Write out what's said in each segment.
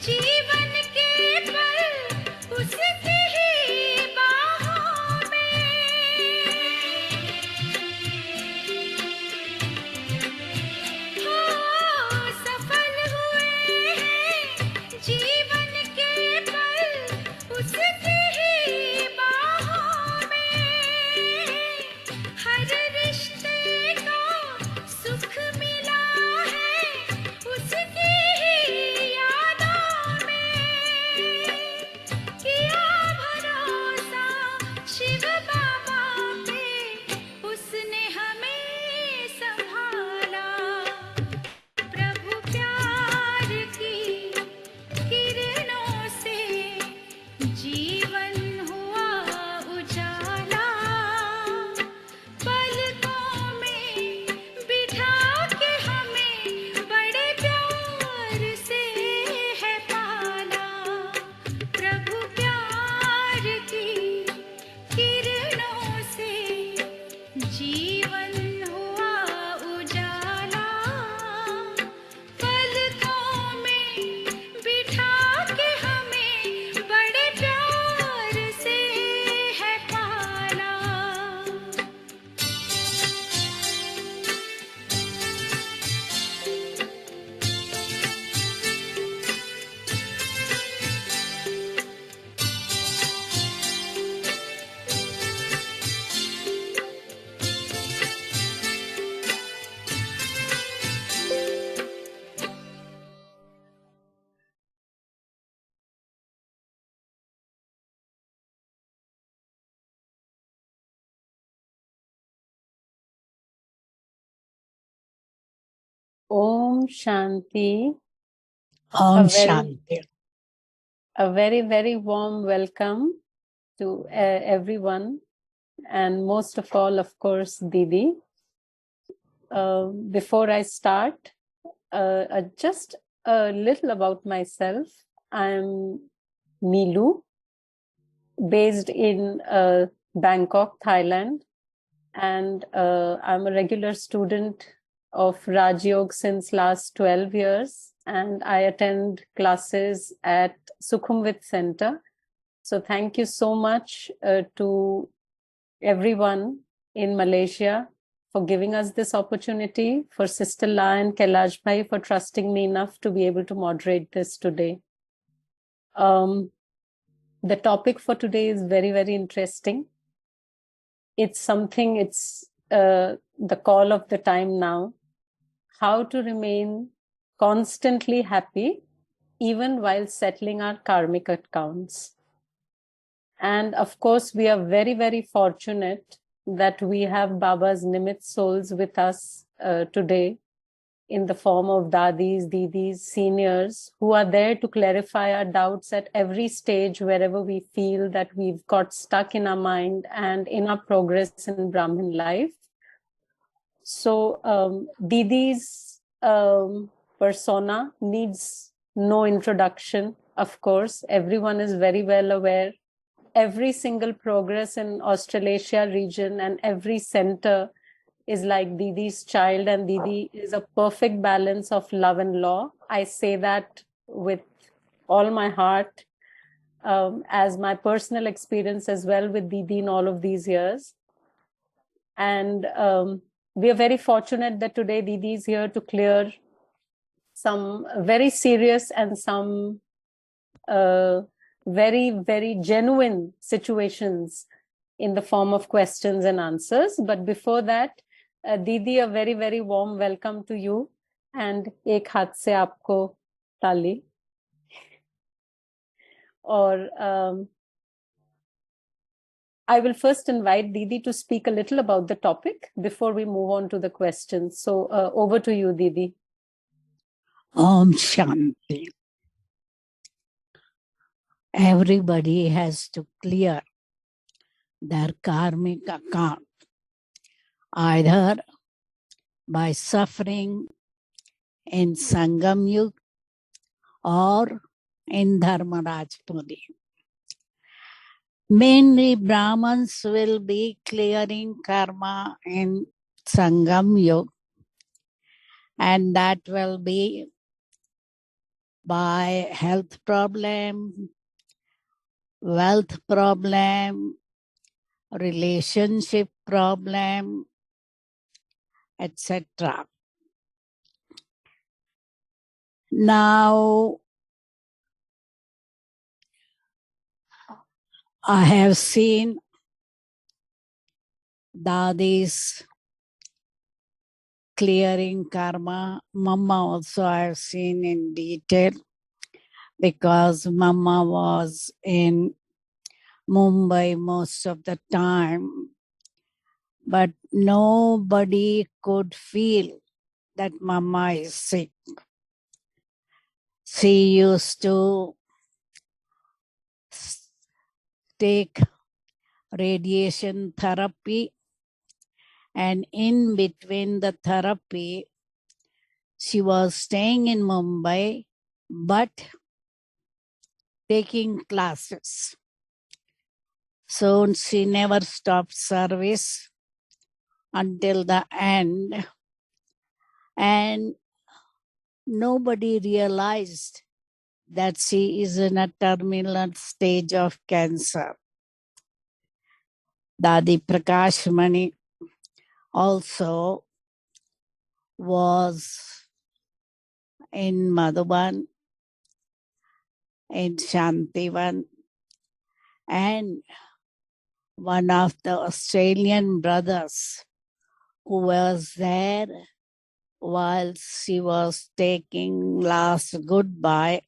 जीवन के पल उसकी ही बाहों में, हो सफल हुए हैं जीवन के पल उसकी ही बाहों में। हर रिश्ते को सुख मिला है उसकी ही यादों में। किया भरोसा शिव बाबा पे, उसने हमें संभाला। प्रभु प्यार की किरणों से जीवन हुआ उजाला। पलकों में बिठा के हमें बड़े प्यार से है पाला। प्रभु प्यार की किरणों से जीवन हुआ उजाला। पलकों में बिठा के हमें बड़े प्यार से है पाला। Om Shanti. Om A very, Shanti. a very, very warm welcome to everyone, and most of all, of course, Didi. Before I start, just a little about myself. I'm Nilu, based in Bangkok, Thailand, and I'm a regular student of Raj Yoga since last 12 years, and I attend classes at Sukhumvit Center. So thank you so much to everyone in Malaysia for giving us this opportunity, for Sister La and Kailash Bhai for trusting me enough to be able to moderate this today. The topic for today is very, very interesting. It's something, it's the call of the time now. How to remain constantly happy even while settling our karmic accounts. And of course, we are very, very fortunate that we have Baba's Nimit souls with us today in the form of Dadis, Didis, seniors who are there to clarify our doubts at every stage wherever we feel that we've got stuck in our mind and in our progress in Brahmin life. So Didi's persona needs no introduction, of course. Everyone is very well aware. Every single progress in Australasia region and every center is like Didi's child, and Didi is a perfect balance of love and law. I say that with all my heart, as my personal experience as well with Didi in all of these years. And we are very fortunate that today Didi is here to clear some very serious and some very, very genuine situations in the form of questions and answers. But before that, Didi, a very, very warm welcome to you. And ek haath se aapko tali. Or I will first invite Didi to speak a little about the topic before we move on to the questions. So over to you, Didi. Om Shanti. Everybody has to clear their karmic account, either by suffering in Sangam Yuga or in Dharmarajpuri. Mainly Brahmins will be clearing karma in Sangam Yuga, and that will be by health problem, wealth problem, relationship problem, etc. Now, I have seen Dadi's clearing karma. Mama also I have seen in detail because Mama was in Mumbai most of the time, but nobody could feel that Mama is sick. She used to take radiation therapy, and in between the therapy, she was staying in Mumbai but taking classes. So she never stopped service until the end, and nobody realized that she is in a terminal stage of cancer. Dadi Prakashmani also was in Madhuban, in Shantivan, and one of the Australian brothers who was there while she was taking last goodbye,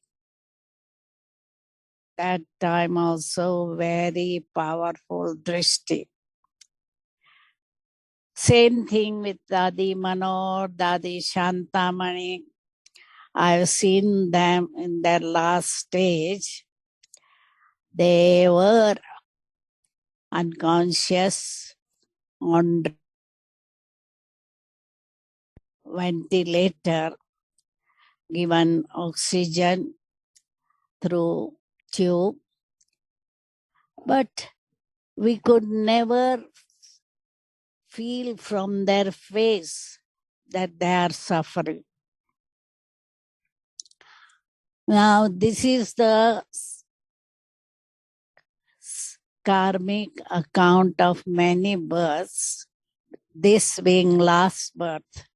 that time also very powerful drishti. Same thing with Dadi Manor, Dadi Shantamani. I've seen them in their last stage. They were unconscious on ventilator, given oxygen through tube, but we could never feel from their face that they are suffering. Now, this is the karmic account of many births. This being last birth,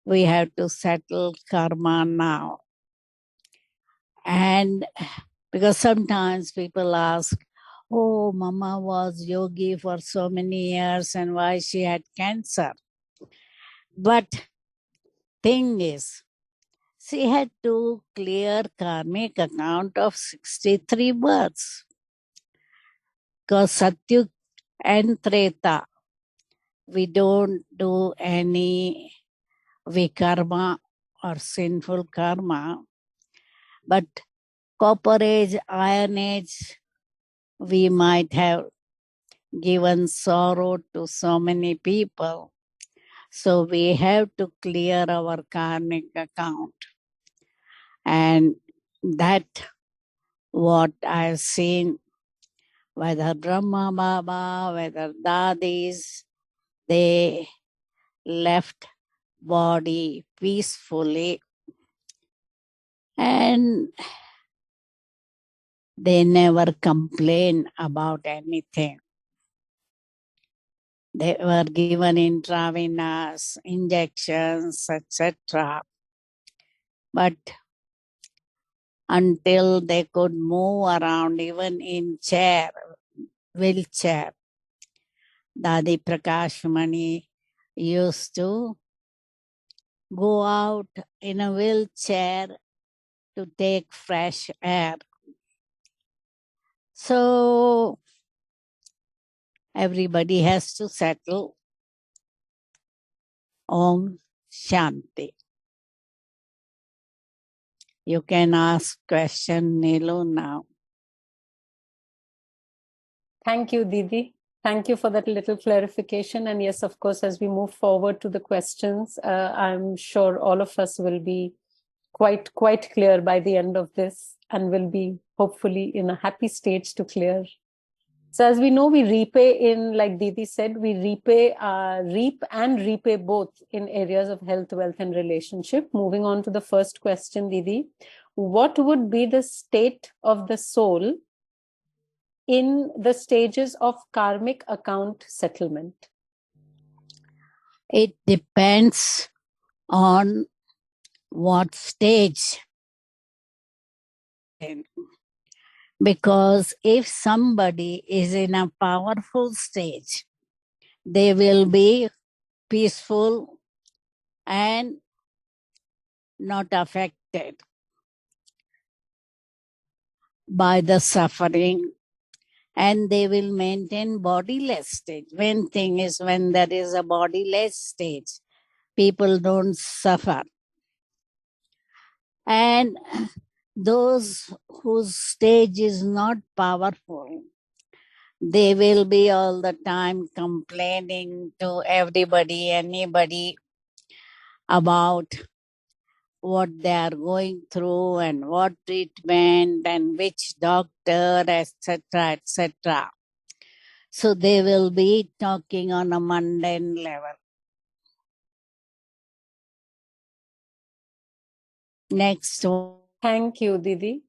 we have to settle karma now. And because sometimes people ask, oh, Mama was yogi for so many years and why she had cancer. But thing is, she had to clear karmic account of 63 births. Because Satyug and Treta, we don't do any vikarma or sinful karma. But copper age, iron age, we might have given sorrow to so many people. So we have to clear our karmic account. And that what I've seen, whether Brahma Baba, whether Dadis, they left body peacefully and they never complain about anything. They were given intravenous injections, etc. But until they could move around, even in chair, wheelchair, Dadi Prakashmani used to go out in a wheelchair to take fresh air. So everybody has to settle. Om Shanti. You can ask question, Nilu, now. Thank you, Didi. Thank you for that little clarification. And yes, of course, as we move forward to the questions, I'm sure all of us will be quite clear by the end of this and will be hopefully in a happy stage to clear. So as we know, we repay in, like Didi said, we repay, reap and repay both in areas of health, wealth, and relationship. Moving on to the first question, Didi. what would be the state of the soul in the stages of karmic account settlement? It depends on what stage. Because if somebody is in a powerful stage, they will be peaceful and not affected by the suffering, and they will maintain bodiless stage. Main thing is when there is a bodiless stage, people don't suffer. And those whose stage is not powerful, they will be all the time complaining to everybody, anybody about what they are going through and what treatment and which doctor, etc., etc. So they will be talking on a mundane level. Next one. Thank you, Didi.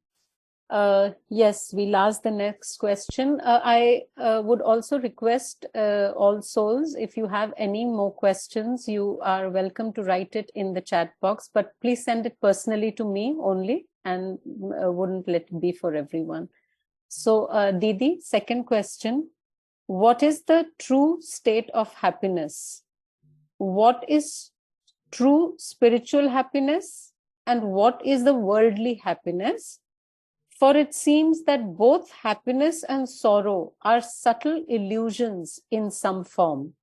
Yes, we'll ask the next question. I would also request all souls, if you have any more questions, you are welcome to write it in the chat box, but please send it personally to me only, and wouldn't let it be for everyone. So, Didi, second question. What is the true state of happiness? What is true spiritual happiness? And what is the worldly happiness? For it seems that both happiness and sorrow are subtle illusions in some form.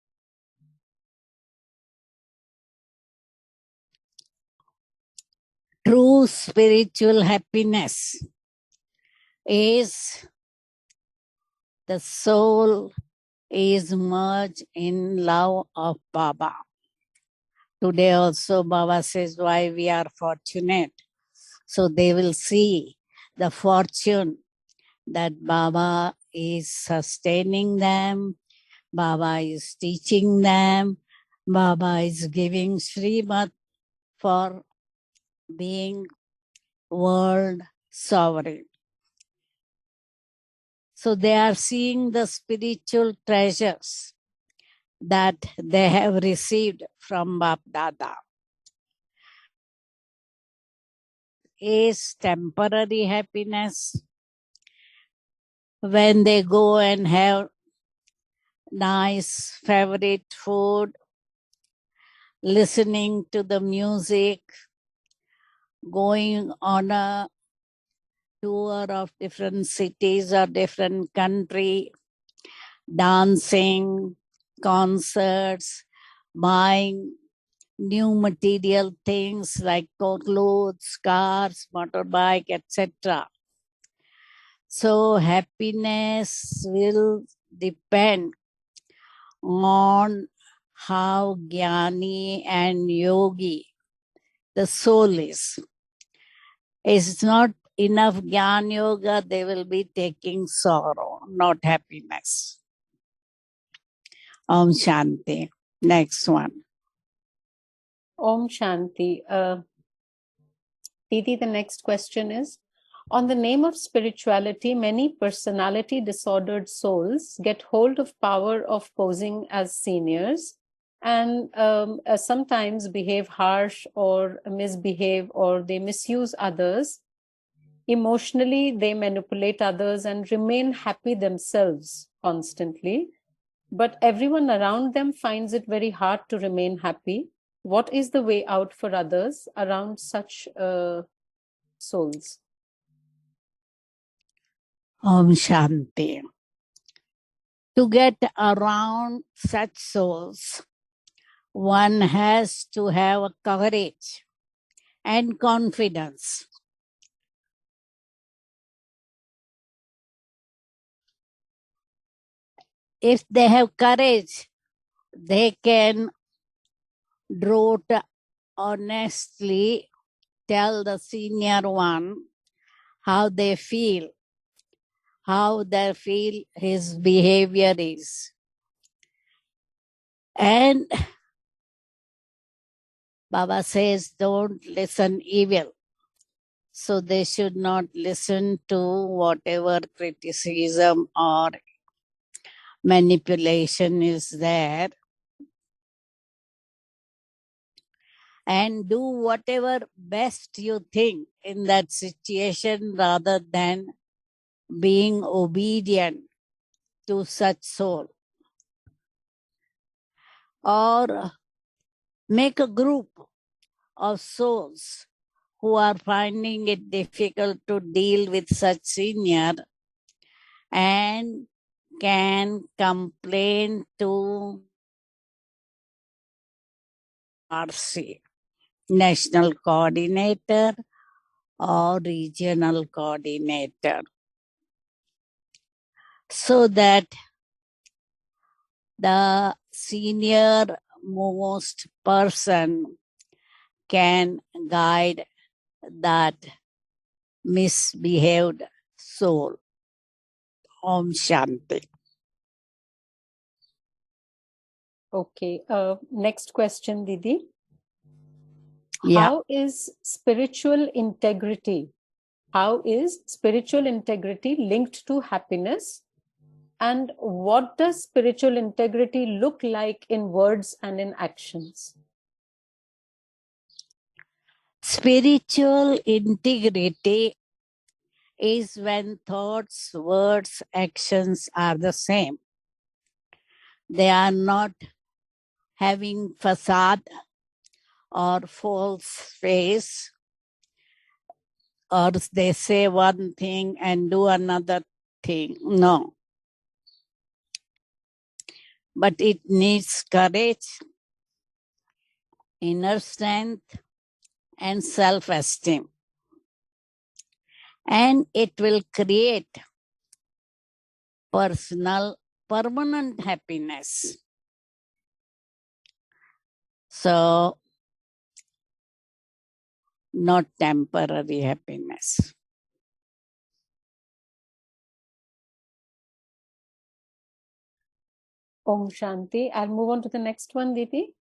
True spiritual happiness is the soul is merged in love of Baba. Today also Baba says why we are fortunate. So they will see the fortune that Baba is sustaining them, Baba is teaching them, Baba is giving Srimad for being world sovereign. So they are seeing the spiritual treasures that they have received from Bap Dada. Is temporary happiness when they go and have nice favorite food, listening to the music, going on a tour of different cities or different country, dancing, concerts, buying new material things like clothes, cars, motorbike, etc. So happiness will depend on how jnani and yogi the soul is. It's not enough jnana yoga, they will be taking sorrow, not happiness. Om Shanti. Next one. Om Shanti. Didi, the next question is, on the name of spirituality, many personality disordered souls get hold of power of posing as seniors and sometimes behave harsh or misbehave, or they misuse others. Emotionally, they manipulate others and remain happy themselves constantly. But everyone around them finds it very hard to remain happy. What is the way out for others around such souls? Om Shanti. To get around such souls, one has to have courage and confidence. If they have courage, they can droth honestly tell the senior one how they feel, how they feel his behavior is. And Baba says, don't listen evil. So they should not listen to whatever criticism or manipulation is there, and do whatever best you think in that situation rather than being obedient to such soul. Or make a group of souls who are finding it difficult to deal with such senior and can complain to RC, National Coordinator or Regional Coordinator, so that the senior most person can guide that misbehaved soul. Om Shanti. Okay. Next question, Didi. Yeah. How is spiritual integrity linked to happiness? And what does spiritual integrity look like in words and in actions? Spiritual integrity is when thoughts, words, actions are the same. They are not having facade or false face, or they say one thing and do another thing. No. But it needs courage, inner strength, and self-esteem. And it will create permanent happiness. So, not temporary happiness. Om Shanti. I'll move on to the next one, Didi.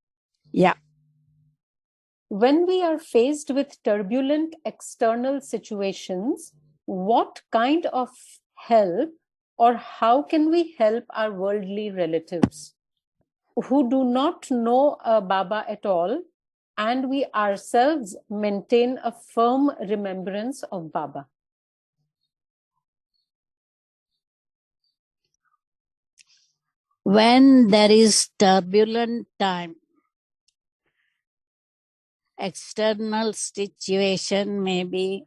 Yeah. When we are faced with turbulent external situations, what kind of help or how can we help our worldly relatives who do not know Baba at all, and we ourselves maintain a firm remembrance of Baba? When there is turbulent time, external situation may be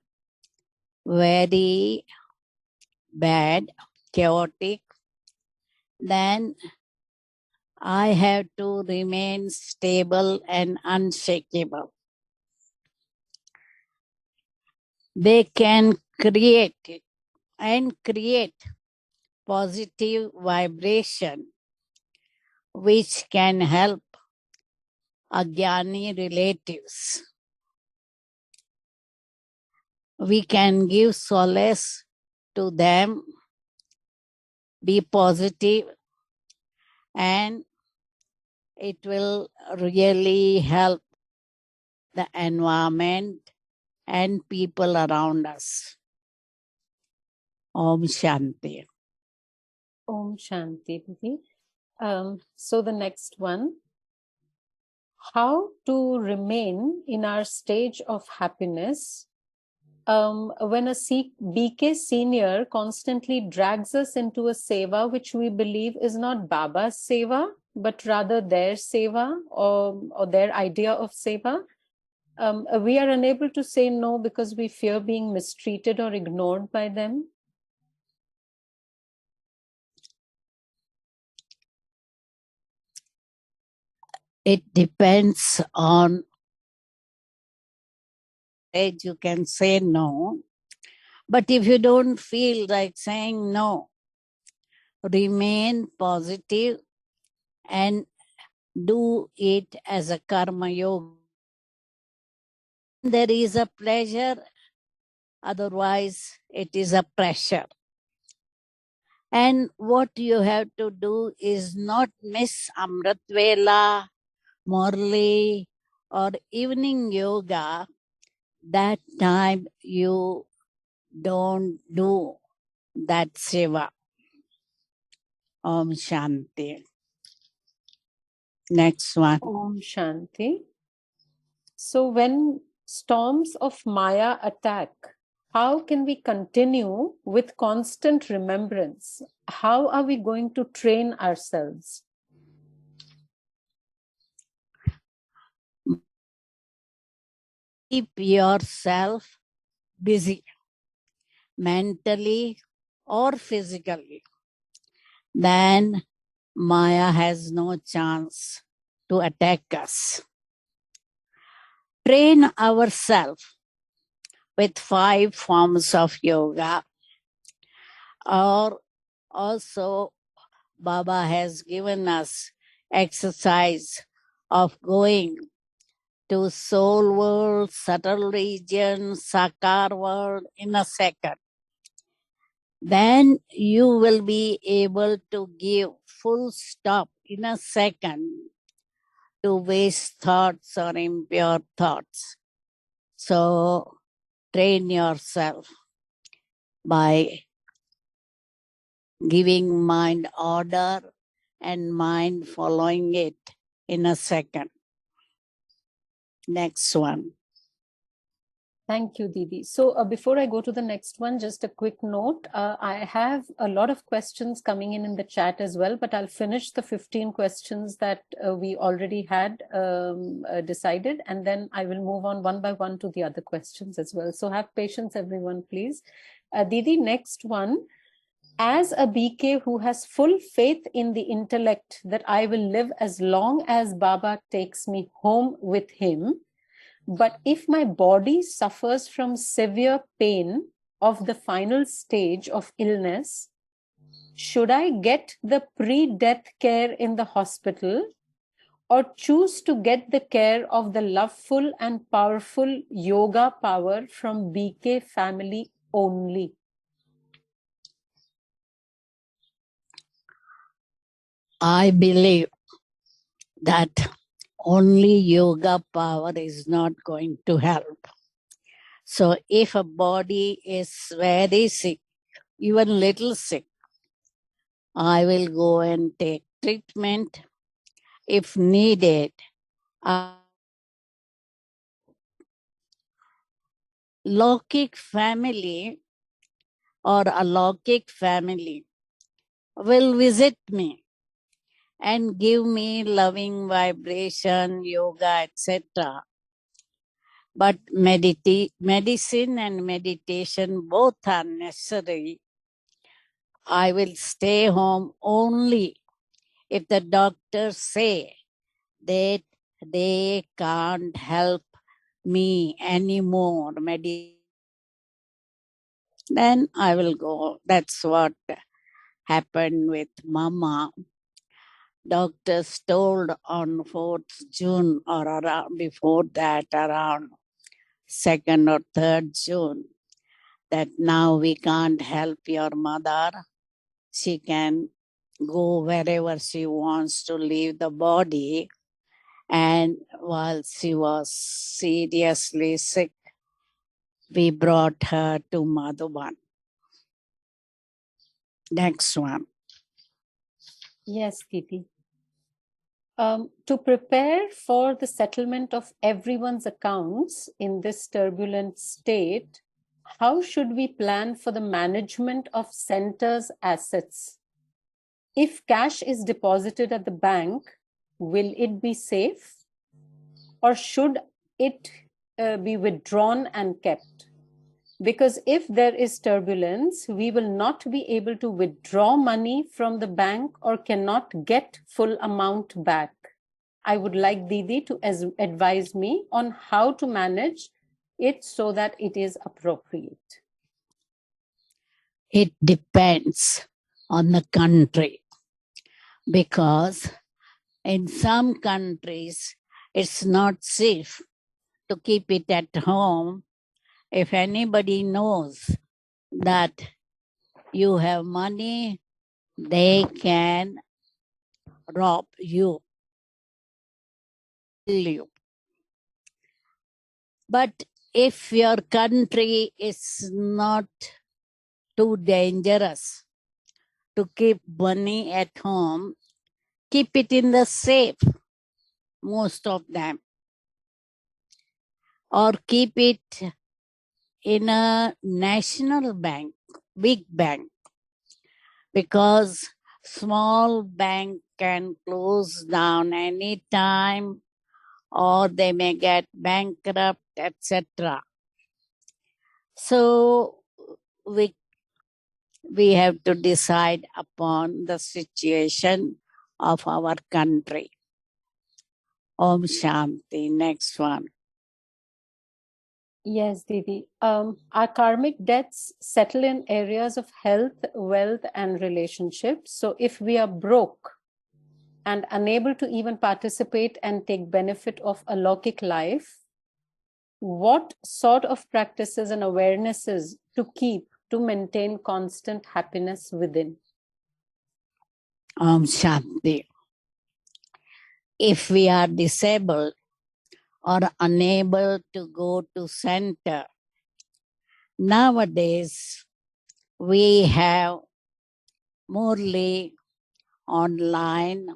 very bad, chaotic, then I have to remain stable and unshakable. They can create positive vibration which can help Ajnani relatives. We can give solace to them, be positive, and it will really help the environment and people around us. Om Shanti. Om Shanti, Didi. So the next one, how to remain in our stage of happiness when a BK senior constantly drags us into a seva which we believe is not Baba's seva, but rather their seva or their idea of seva. We are unable to say no because we fear being mistreated or ignored by them. It depends on age. You can say no, but if you don't feel like saying no, remain positive and do it as a karma yoga. There is a pleasure, otherwise it is a pressure. And what you have to do is not miss Amrit Vela, Murli, or evening yoga that time you don't do that seva. Om Shanti. Next one. Om Shanti. So when storms of Maya attack, how can we continue with constant remembrance? How are we going to train ourselves? Keep yourself busy, mentally or physically. Then Maya has no chance to attack us. Train ourselves with 5 forms of yoga, or also Baba has given us exercise of going to soul world, subtle region, sakar world in a second. Then you will be able to give full stop in a second to waste thoughts or impure thoughts. So train yourself by giving mind order and mind following it in a second. Next one. Thank you, Didi. So before I go to the next one, just a quick note. I have a lot of questions coming in the chat as well, but I'll finish the 15 questions that we already had decided, and then I will move on one by one to the other questions as well. So have patience, everyone, please. Didi, next one. As a BK who has full faith in the intellect that I will live as long as Baba takes me home with him, but if my body suffers from severe pain of the final stage of illness, should I get the pre-death care in the hospital or choose to get the care of the loveful and powerful yoga power from BK family only? I believe that only yoga power is not going to help. So if a body is very sick, even little sick, I will go and take treatment. If needed, Lokik family or Alokik family will visit me and give me loving vibration, yoga, etc. But medicine and meditation both are necessary. I will stay home only if the doctors say that they can't help me anymore. Then I will go. That's what happened with Mama. Doctors told on 4th June or around before that, around 2nd or 3rd June, that now we can't help your mother. She can go wherever she wants to leave the body. And while she was seriously sick, we brought her to Madhuban. Next one. Yes, Didi. To prepare for the settlement of everyone's accounts in this turbulent state, how should we plan for the management of center's assets? If cash is deposited at the bank, will it be safe? Or should it be withdrawn and kept? Because if there is turbulence, we will not be able to withdraw money from the bank or cannot get full amount back. I would like Didi to advise me on how to manage it so that it is appropriate. It depends on the country, because in some countries it's not safe to keep it at home. If anybody knows that you have money, they can rob you, kill you. But if your country is not too dangerous to keep money at home, keep it in the safe, most of them, or keep it in a national bank, big bank, because small bank can close down anytime or they may get bankrupt, etc. So we have to decide upon the situation of our country. Om Shanti. Next one. Yes, Didi. Our karmic debts settle in areas of health, wealth, and relationships. So if we are broke and unable to even participate and take benefit of alaukic life, what sort of practices and awarenesses to keep to maintain constant happiness within? Om Shanti. If we are disabled or unable to go to center, nowadays we have Murli online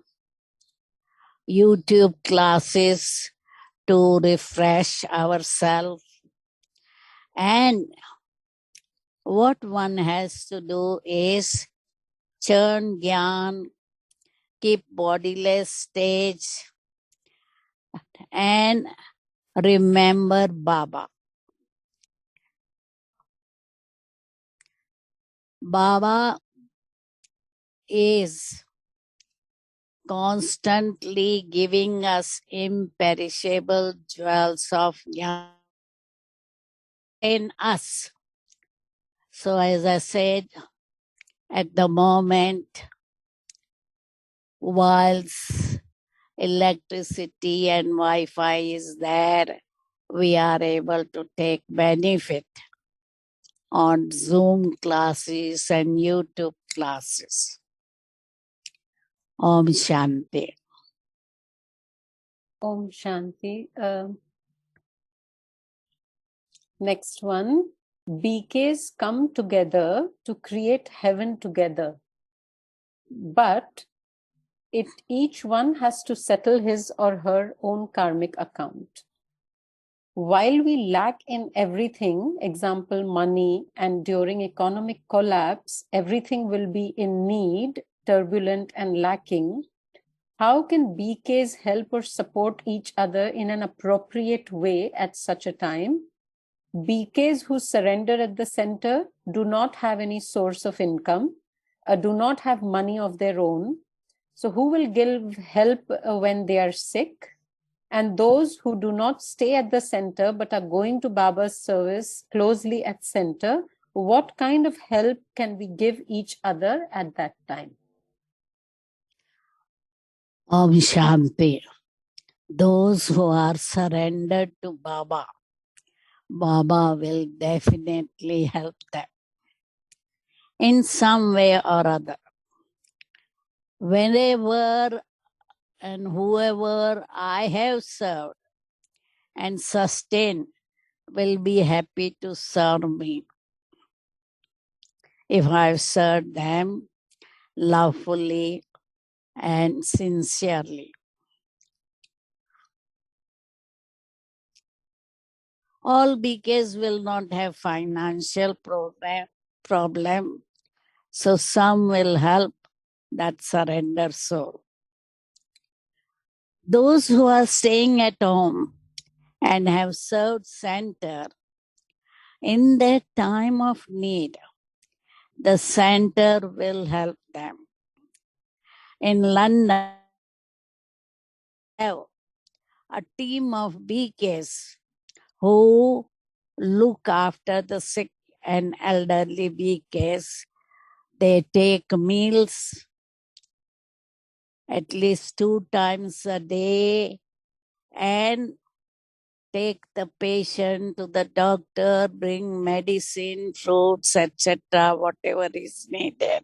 YouTube classes to refresh ourselves. And what one has to do is churn gyan, keep bodiless stage, and remember Baba. Baba is constantly giving us imperishable jewels of Jnana in us. So as I said, at the moment, whilst electricity and Wi-Fi is there, we are able to take benefit on Zoom classes and YouTube classes. Om Shanti. Om Shanti. Next one. BKs come together to create heaven together, but each one has to settle his or her own karmic account. While we lack in everything, example money, and during economic collapse, everything will be in need, turbulent and lacking, how can BKs help or support each other in an appropriate way at such a time? BKs who surrender at the center do not have any source of income, do not have money of their own. So who will give help when they are sick? And those who do not stay at the center but are going to Baba's service closely at center, what kind of help can we give each other at that time? Om Shanti. Those who are surrendered to Baba, Baba will definitely help them in some way or other. Whenever and whoever I have served and sustained will be happy to serve me if I've served them lovefully and sincerely. All BKs will not have financial problem, so some will help that surrender soul. Those who are staying at home and have served center, in their time of need, the center will help them. In London, have a team of BKs who look after the sick and elderly BKs. They take meals at least 2 times a day and take the patient to the doctor, bring medicine, fruits, etc., whatever is needed.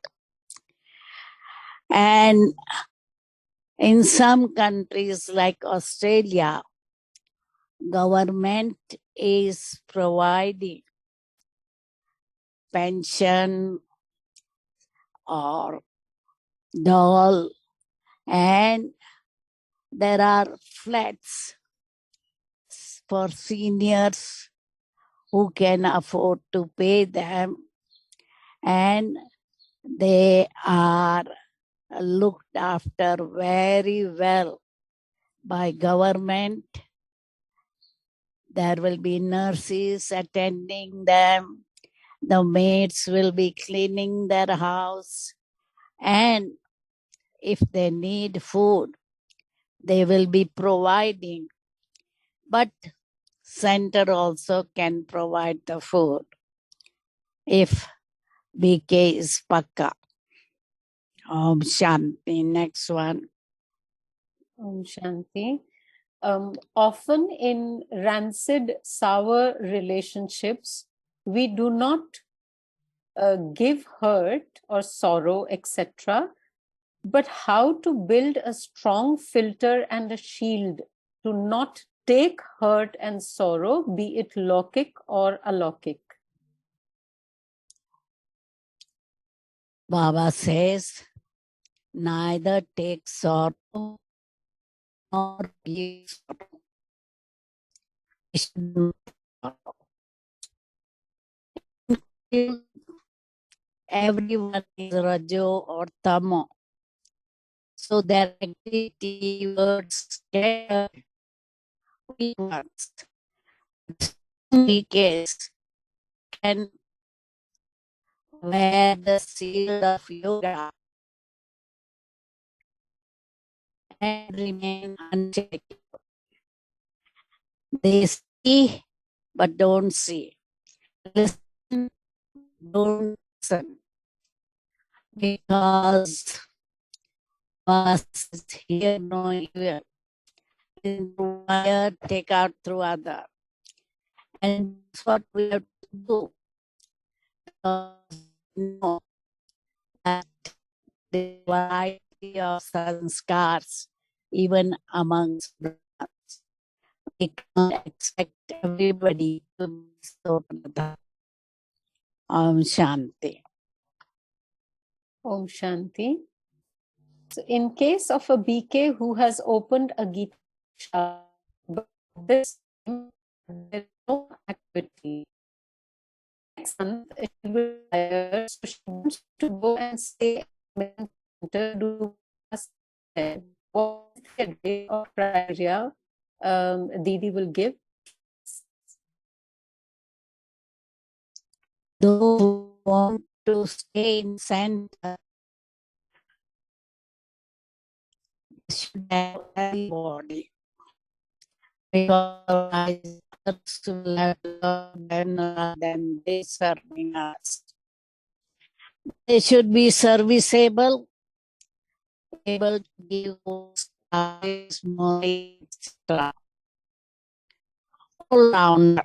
And in some countries like Australia, government is providing pension or dole, and there are flats for seniors who can afford to pay them, and they are looked after very well by government. There will be nurses attending them. The maids will be cleaning their house. And if they need food, they will be providing. But center also can provide the food if BK is Pakka. Om Shanti. Next one. Om Shanti. Often in rancid, sour relationships, we do not give hurt or sorrow, etc. But how to build a strong filter and a shield to not take hurt and sorrow, be it lokik or alokik? Baba says, neither take sorrow nor give sorrow. Everyone is Rajo or Tamo. So their activity, words, get weak ones. Weakest can wear the shield of yoga and remain unshakable. They see but don't see. Listen, don't listen. Because us is here no evil. Through one, take out through other. And that's what we have to do. Because we know that the variety of sanskars, even amongst brothers, we can't expect everybody to be so Pradhan. Om Shanti. Om Shanti. So in case of a BK who has opened a Gita shop, but this time there is no activity. Next month she will hire, so she wants to go and stay at the center, do class there. What is the advice or criteria Didi will give? Those who want to stay in center should have a body. Because others will have than they serving us. They should be serviceable, able to give service, knowledge, etc. All rounder.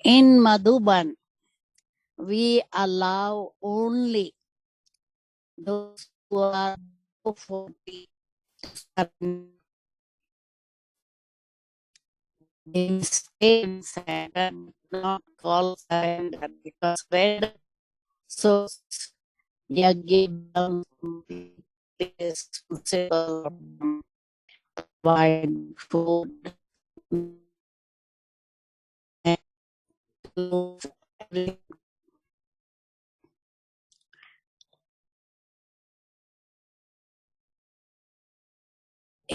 In Madhuban, we allow only those who are 40 they stay in center, not call surrender, because when so we are given responsible provide food and everything.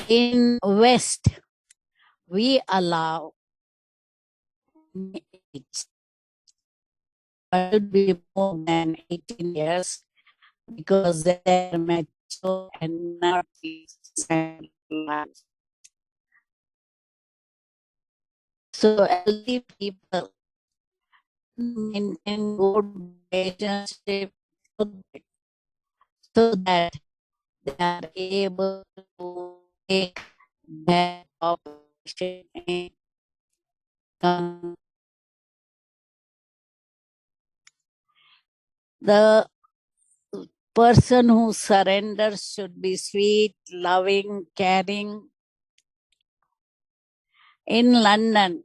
In West, we allow age, but it will be more than 18 years because they're mature and not life. So elderly people maintain good relationship so that they are able to take their population in the person who surrenders should be sweet, loving, caring. In London,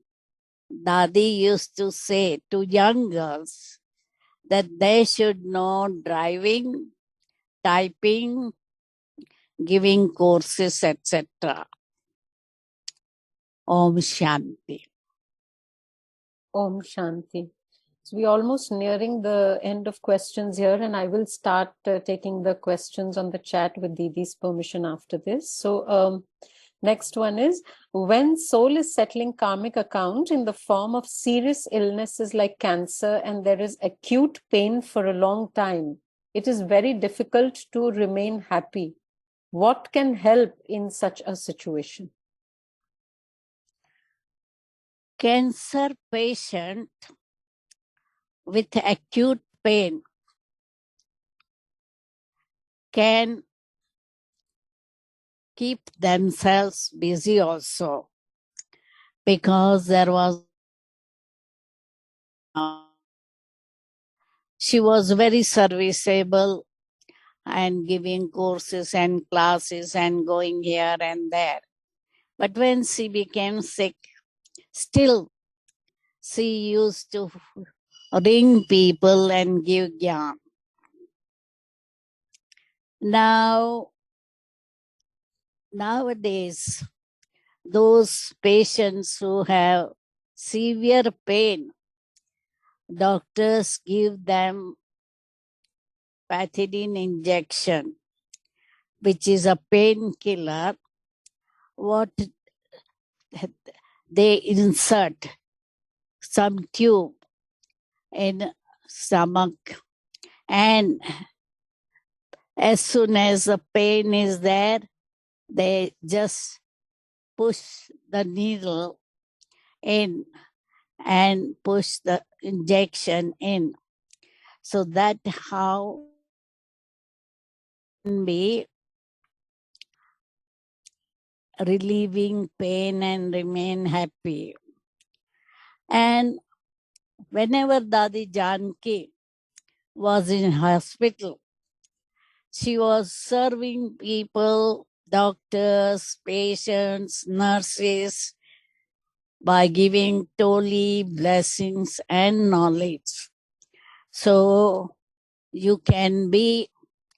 Dadi used to say to young girls that they should know driving, typing, giving courses, etc. Om Shanti. Om Shanti. So we're almost nearing the end of questions here, and I will start taking the questions on the chat with Didi's permission after this. So next one is, when soul is settling karmic account in the form of serious illnesses like cancer and there is acute pain for a long time, it is very difficult to remain happy. What can help in such a situation? Cancer patient with acute pain can keep themselves busy also, because there was she was very serviceable and giving courses and classes and going here and there. But when she became sick, still she used to ring people and give gyan. Nowadays, those patients who have severe pain, doctors give them pethidine injection, which is a painkiller. What they insert some tube in stomach, and as soon as the pain is there, they just push the needle in and push the injection in. So that how can be relieving pain and remain happy. And whenever Dadi Janki was in hospital, she was serving people, doctors, patients, nurses, by giving toli, blessings, and knowledge. So you can be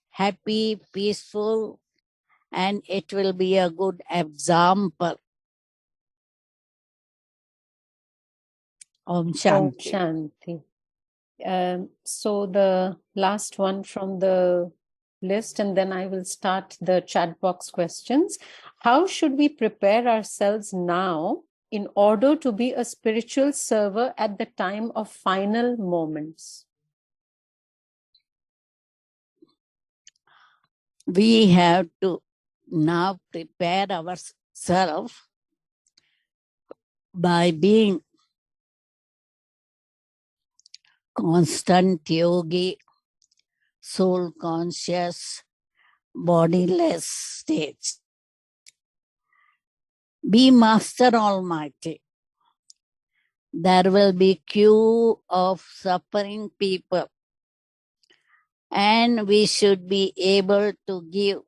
happy, peaceful, and it will be a good example. Om Om Shanti. Shanti. So the last one from the list, and then I will start the chat box questions. How should we prepare ourselves now in order to be a spiritual server at the time of final moments? We have to now prepare ourselves by being constant yogi, soul conscious, bodiless state. Be Master Almighty. There will be queue of suffering people, and we should be able to give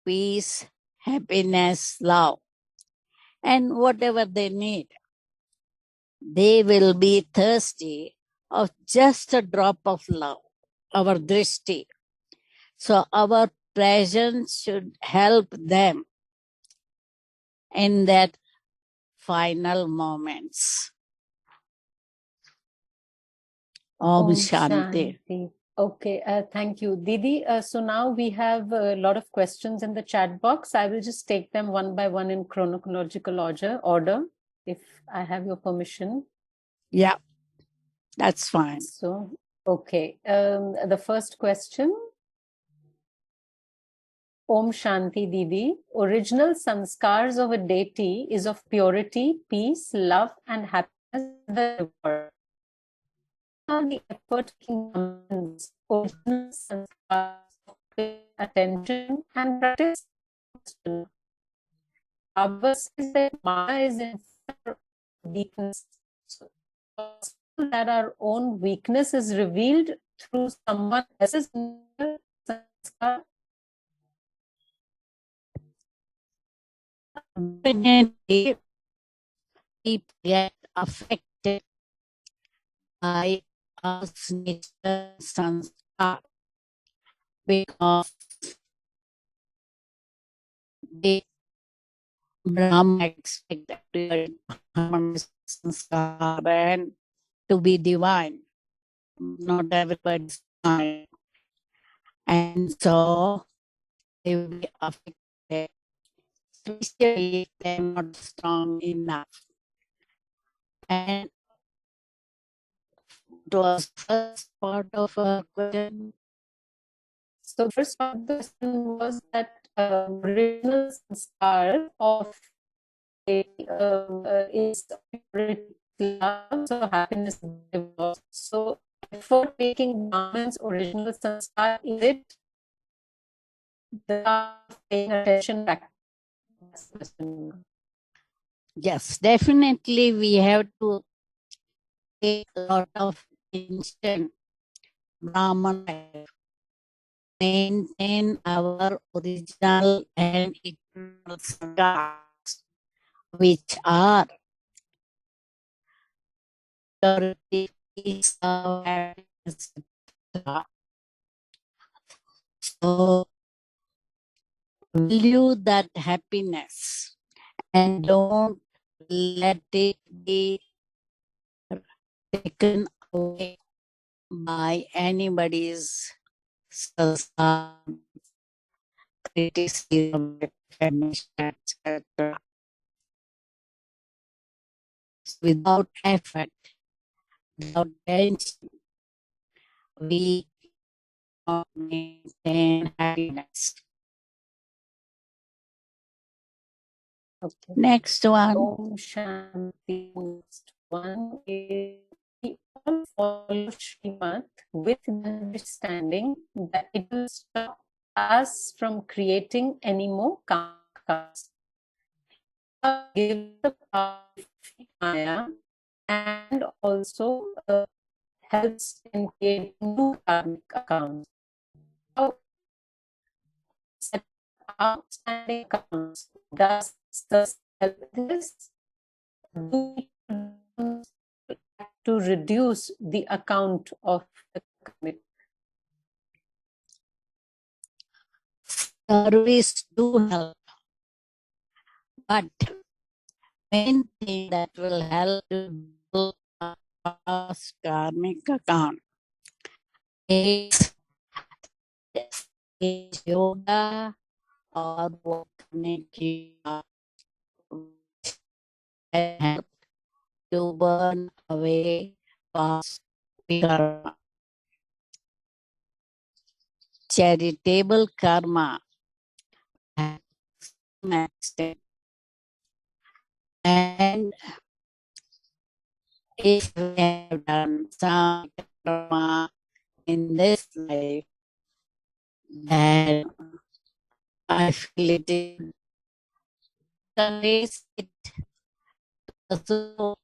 peace, happiness, love, and whatever they need. They will be thirsty of just a drop of love, our drishti. So our presence should help them in that final moments. Om Shanti. Shanti. Okay, thank you, Didi. So now we have a lot of questions in the chat box. I will just take them one by one in chronological order, if I have your permission. Yeah, that's fine. So, okay. The first question. Om Shanti Didi. Original sanskars of a deity is of purity, peace, love, and happiness. The reward. Are the effort kingdoms original sanskars of pay attention and practice? Baba says that Maya is in weakness. So that our own weakness is revealed through someone else's Definitely, people get affected by Earth's nature sanskar because they Brahma expect everybody to harmonize sanskar and to be divine. Not everybody's divine. And so they will be affected, especially if they're not strong enough. And it was first part of a question. So first part of the question was that original sanskar of is love, so happiness is divorce. So effort making Brahman's original sanskar, is it the paying attention back? That's the question. Yes, definitely we have to take a lot of attention, Brahman life, maintain our original and eternal sanskars, which are purity, peace, love, happiness, etc. So value that happiness and don't let it be taken away by anybody's criticism, defamation, etc. Without effort, without tension, we cannot maintain happiness. Okay. Next one. Om Shanti. Next one is we all follow Srimad with the understanding that it will stop us from creating any more karmas. Give the power of Maya and also helps in creating new karmic accounts. How set outstanding accounts does this help this? Do we to reduce the account of the karmic? Service do help, but main thing that will help to build a past karmic account is yoga or volcanic yoga, which can help to burn away past karma. Charitable karma has some extent, and if we have done some karma in this life, then I feel it is erase it. So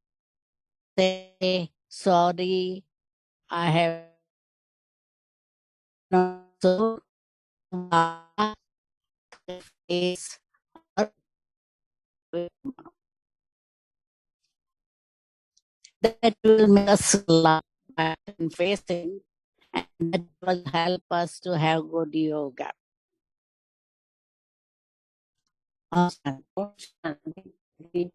say sorry, I have not so face or that will make us laugh at and facing, and that will help us to have good yoga. Awesome. Shanti.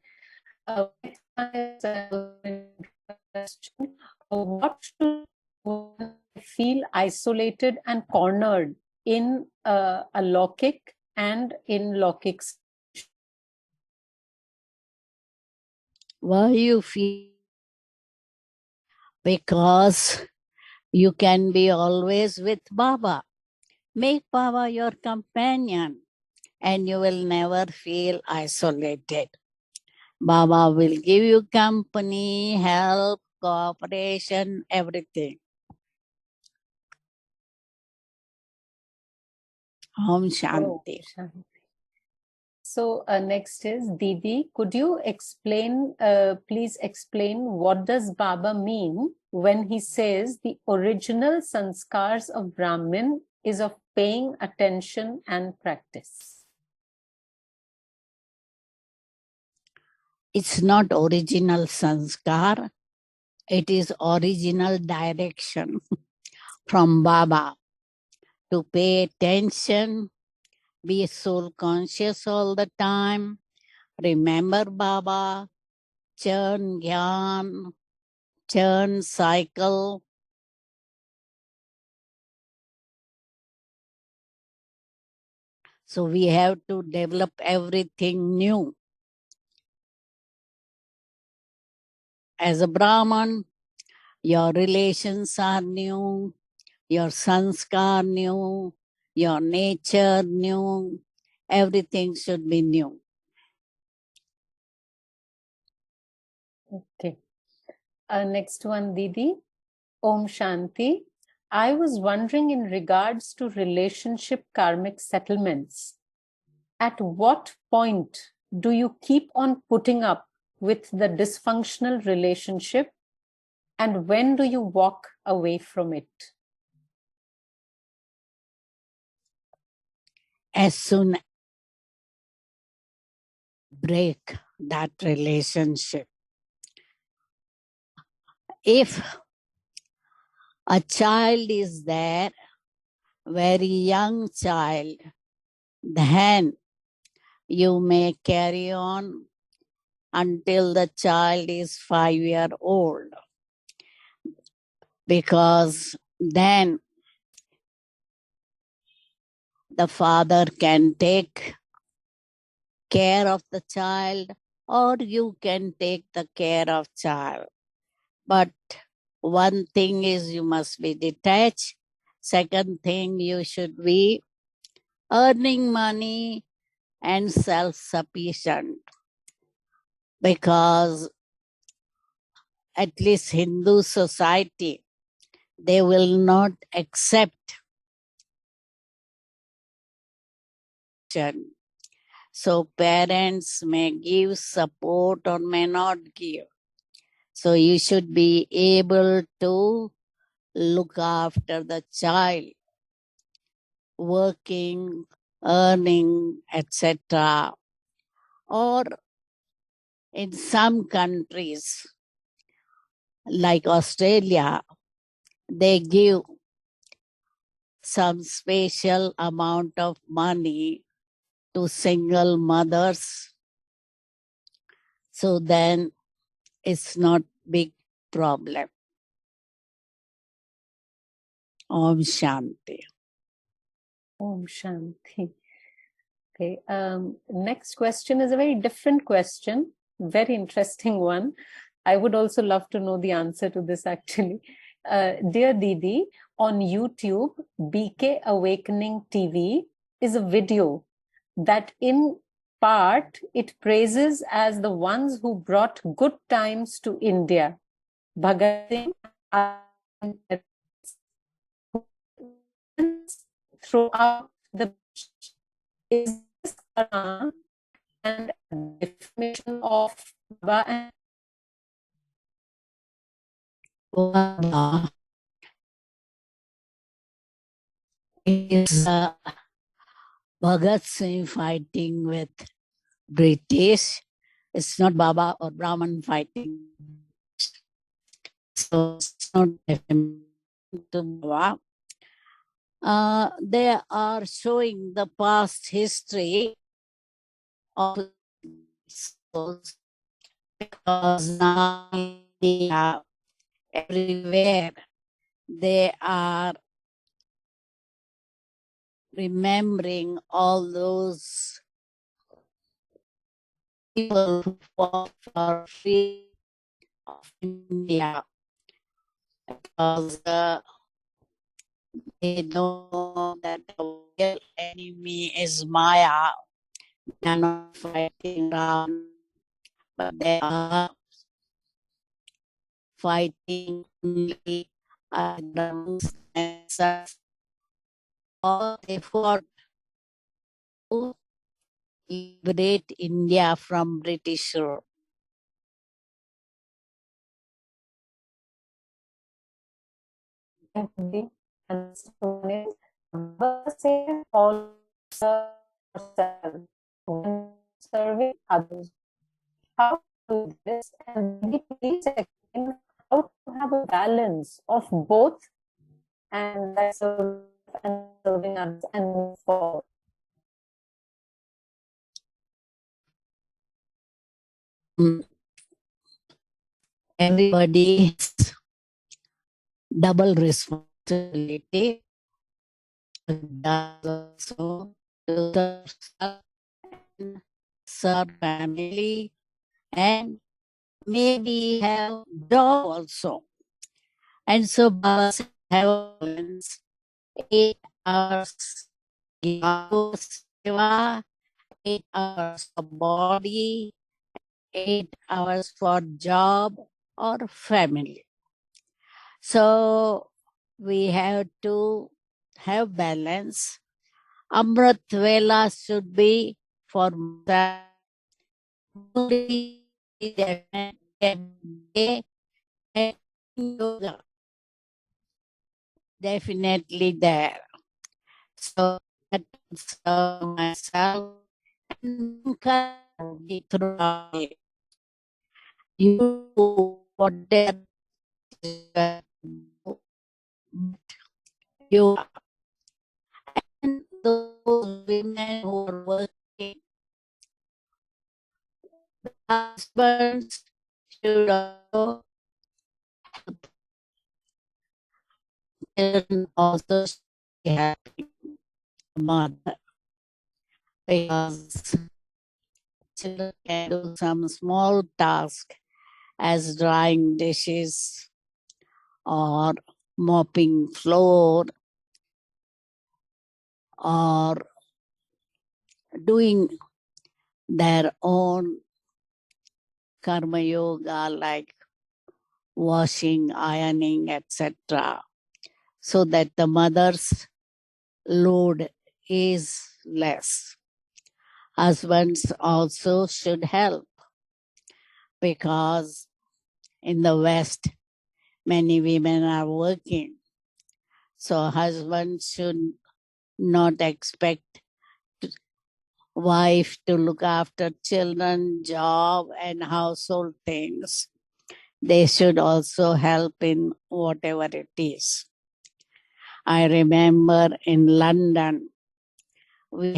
What should one feel isolated and cornered in a Lokik and in Lokik? Why you feel? Because you can be always with Baba. Make Baba your companion and you will never feel isolated. Baba will give you company, help, cooperation, everything. Om Shanti. Shanti. So next is Didi. Could you explain, please explain what does Baba mean when he says the original sanskars of Brahmin is of paying attention and practice. It's not original sanskar, it is original direction from Baba to pay attention, be soul conscious all the time, remember Baba, churn gyan, churn cycle. So we have to develop everything new. As a Brahman, your relations are new, your sanskar new, your nature new, everything should be new. Okay. Next one, Didi. Om Shanti. I was wondering in regards to relationship karmic settlements, at what point do you keep on putting up with the dysfunctional relationship, and when do you walk away from it? As soon break that relationship. If a child is there, very young child, then you may carry on until the child is 5 years old, because then the father can take care of the child, or you can take the care of child. But one thing is you must be detached. Second thing, you should be earning money and self-sufficient, because at least Hindu society, they will not accept. So parents may give support or may not give. So you should be able to look after the child, working, earning, etc. Or in some countries like Australia, they give some special amount of money to single mothers. So then it's not big problem. Om Shanti. Om Shanti. Okay. Next question is a very different question, very interesting one. I would also love to know the answer to this actually. Dear Didi, on YouTube, BK Awakening TV is a video that in part it praises as the ones who brought good times to India. Bhagat Singh throughout the is this Quran and definition of Baba and Baba is Bhagat Singh fighting with British. It's not Baba or Brahman fighting. So it's not definition to Baba. They are showing the past history of souls, because now India, everywhere they are remembering all those people who fought for freedom of India, because they know that the real enemy is Maya. They are not fighting Ram, but they are fighting only and all they fought to liberate India from British rule. the Baba says all serve yourself when serving others. How to do this? And Didi, please explain how to have a balance of both and that serving others and move forward. Everybody has double responsibility. Also to serve self and serve family, and maybe have job also. And so Baba said, have a balance. 8 hours seva, 8 hours for body, 8 hours for job or family. So we have to have balance. Amrit Vela should be for only day and yoga. Definitely there. So that will serve myself and encourage throughout it. You do whatever you are. And those women who are working, husbands should also help. Children also should be helping the mother, because children can do some small task as drying dishes or mopping floor or doing their own karma yoga like washing, ironing, etc., so that the mother's load is less. Husbands also should help, because in the West, many women are working. So husbands should not expect wife to look after children, job, and household things. They should also help in whatever it is. I remember in London, we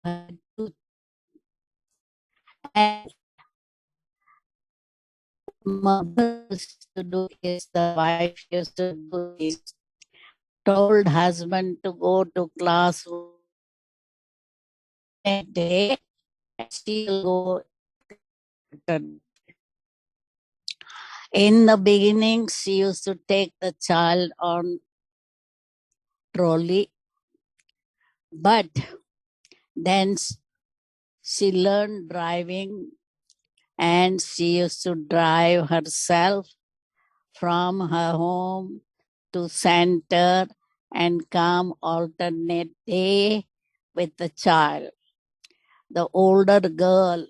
had to, and mother used to do is the wife used to do is told husband to go to class a day, and she'll go. In the beginning, she used to take the child on trolley, but then she learned driving and she used to drive herself from her home to center and come alternate day with the child. The older girl,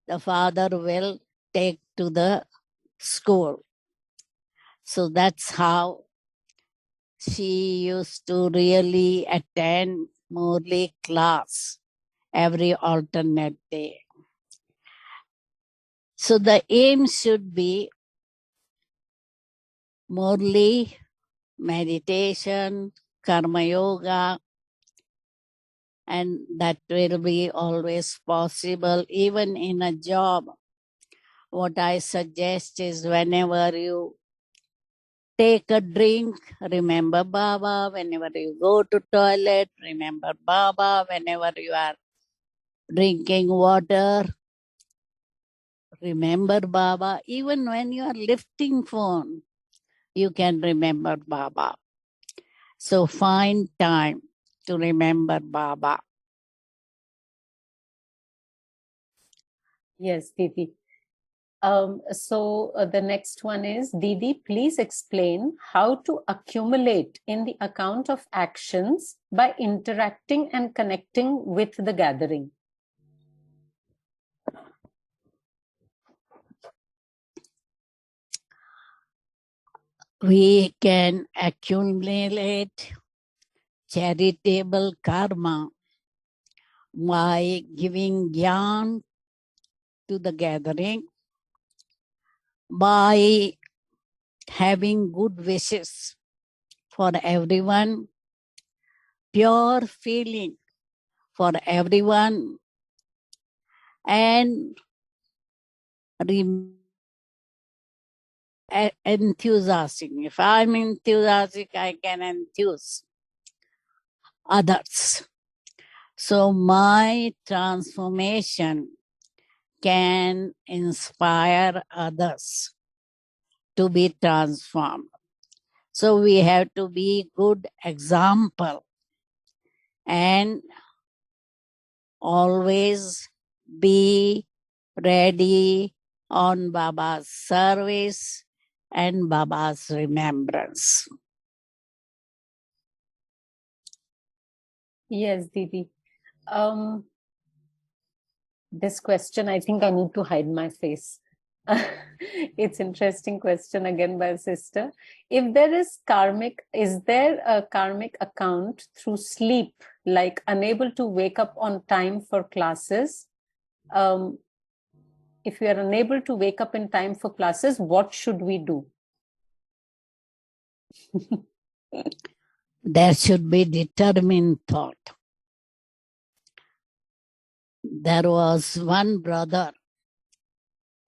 the father will take to the school. So that's how she used to really attend Murli class every alternate day. So the aim should be Murli, meditation, karma yoga, and that will be always possible even in a job. What I suggest is whenever you take a drink, remember Baba. Whenever you go to toilet, remember Baba. Whenever you are drinking water, remember Baba. Even when you are lifting phone, you can remember Baba. So find time to remember Baba. Yes, Didi. So the next one is, Didi, please explain how to accumulate in the account of actions by interacting and connecting with the gathering. We can accumulate charitable karma by giving gyan to the gathering, by having good wishes for everyone, pure feeling for everyone, and enthusiastic. If I'm enthusiastic, I can enthuse others. So my transformation can inspire others to be transformed. So we have to be good example and always be ready on Baba's service and Baba's remembrance. Yes, Didi. This question, I think I need to hide my face. It's interesting question again by a sister. If there is karmic, is there a karmic account through sleep, like unable to wake up on time for classes? If we are unable to wake up in time for classes, what should we do? There should be determined thought. There was one brother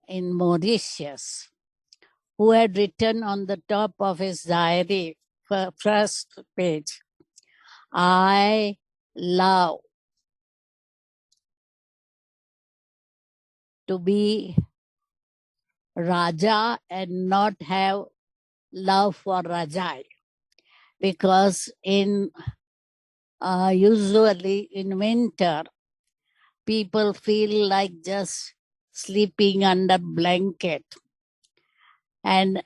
in Mauritius who had written on the top of his diary, first page, I love to be Raja and not have love for Rajai. Because usually in winter, people feel like just sleeping under blanket. And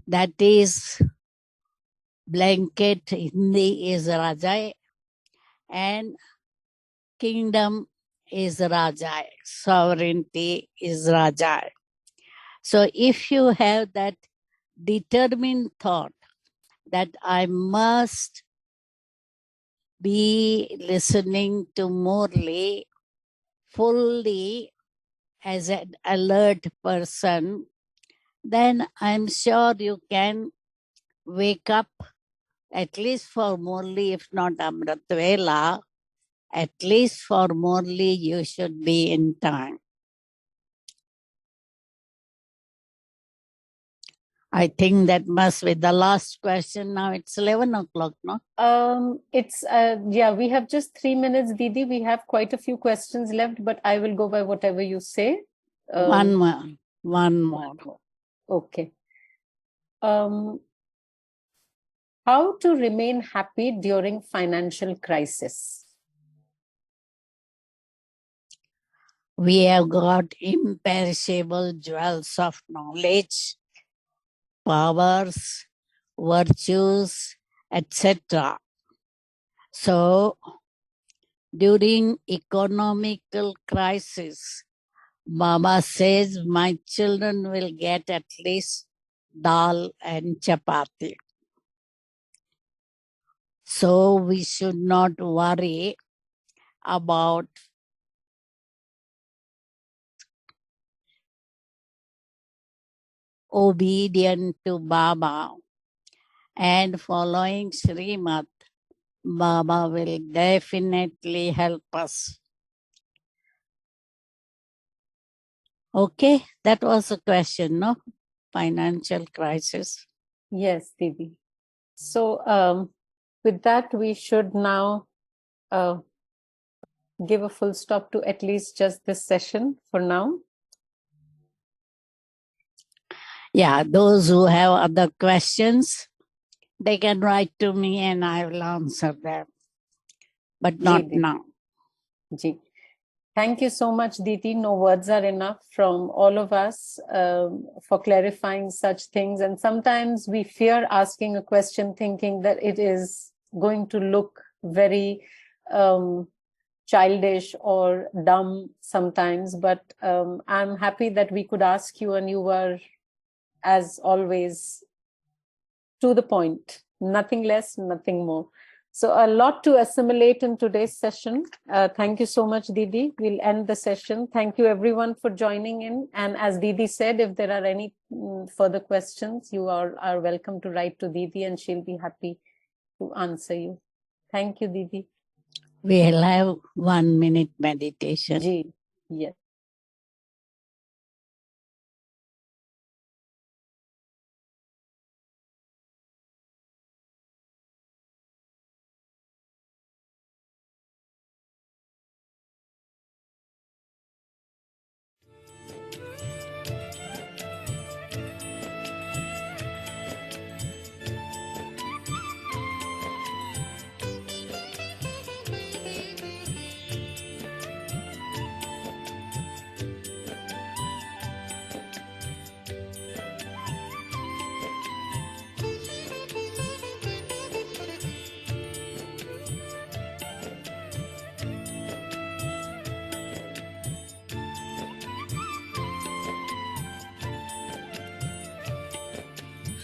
that is blanket Hindi is Rajai and kingdom is Rajai. Sovereignty is Rajai. So if you have that determined thought that I must be listening to Murli fully as an alert person, then I'm sure you can wake up at least for Murli, if not Amrit Vela, at least for Murli you should be in time. I think that must be the last question. Now it's 11 o'clock, no? Yeah, we have just 3 minutes, Didi. We have quite a few questions left, but I will go by whatever you say. One more. Okay. How to remain happy during financial crisis? We have got imperishable jewels of knowledge, powers, virtues, etc. So during economical crisis, Baba says my children will get at least dal and chapati. So we should not worry about obedient to Baba and following Srimad. Baba will definitely help us. Okay, that was a question, no? Financial crisis. Yes, Didi. So with that, we should now give a full stop to at least just this session for now. Yeah, those who have other questions, they can write to me and I will answer them. But not Didi. now. Ji. Thank you so much, Didi. No words are enough from all of us for clarifying such things. And sometimes we fear asking a question thinking that it is going to look very childish or dumb sometimes. But I'm happy that we could ask you and you were, as always, to the point, nothing less, nothing more. So a lot to assimilate in today's session. Thank you so much, Didi. We'll end the session. Thank you everyone for joining in. And as Didi said, if there are any further questions, you are welcome to write to Didi and she'll be happy to answer you. Thank you, Didi. We'll have 1 minute meditation. Ji, yes.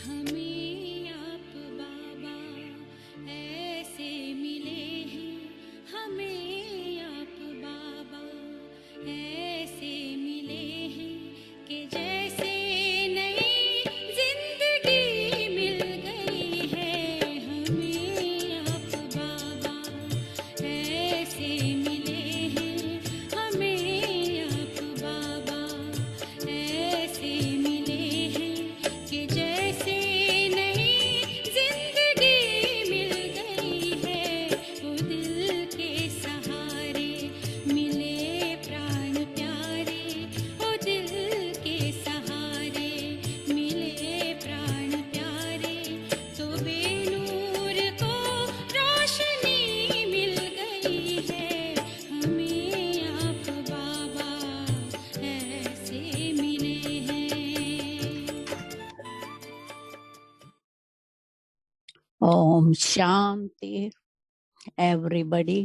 हमें आप बाबा ऐसे मिले हैं, हमें आप बाबा ऐसे मिले हैं कि जैसे नई जिंदगी मिल गई है। हमें आप बाबा ऐसे मिले हैं, हमें आप बाबा ऐसे मिले हैं कि जैसे नई जिंदगी मिल गई है। वो दिल के सहारे मिले प्राण प्यारे, वो दिल के सहारे मिले प्राण प्यारे। तो बेनूर को रोशनी मिल गई है। हमें आप बाबा ऐसे मिले हैं। Om Shanti, everybody.